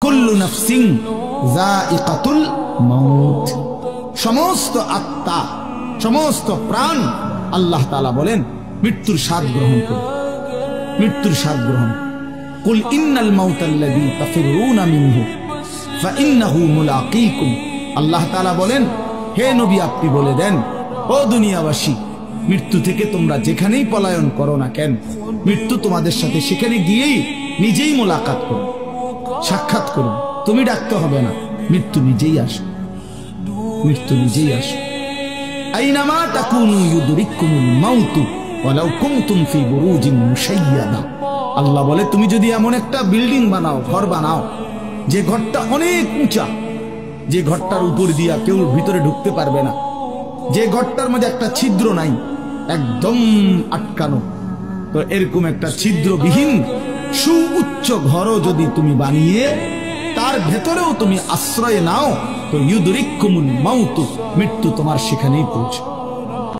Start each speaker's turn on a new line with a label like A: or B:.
A: কুল্লু নাফসিন যায়িকাতুল মাউত, সমস্ত আত্মা, সমস্ত প্রাণ আল্লাহ তাআলা বলেন মৃত্যুর স্বাদ গ্রহণ করবে, মৃত্যুর স্বাদ গ্রহণ। কুল ইন্নাল মাউতাল্লাযী তাফিরুনা মিনহু ফাইন্নাহু মুলাকীকুম, আল্লাহ তাআলা বলেন হে নবী আপনি বলে দেন, ও দুনিয়াবাসী, মৃত্যু থেকে তোমরা যেখানেই পলায়ন করো না কেন, মৃত্যু তোমাদের সাথে সেখানে গিয়েই নিজেই মোলাকাত করো, সাক্ষাৎ করো। তুমি ডাকতে হবে না, মৃত্যু নিজেই আসে, মৃত্যু নিজেই আসে। আইনামা তাকুনু ইউদরিকুমুল মাউতু ওয়ালাউ কুনতুম ফি বুরুজিন মুশাইয়াদা, আল্লাহ বলে তুমি যদি এমন একটা বিল্ডিং বানাও, ঘর বানাও, যে ঘরটা অনেক উঁচা, যে ঘরটার উপর দিয়া কেউ ভিতরে ঢুকতে পারবে না, যে ঘরটার মধ্যে একটা ছিদ্র নাই, একদম আটকানো, তো এরকম একটা ছিদ্রবিহীন সুউচ্চ ঘরও যদি তুমি বানিয়ে তার ভেতরেও তুমি আশ্রয় নাও, তো ইউদরিকুমুল মাউতু, মৃত্যু তোমার সেখানেই পৌঁছে।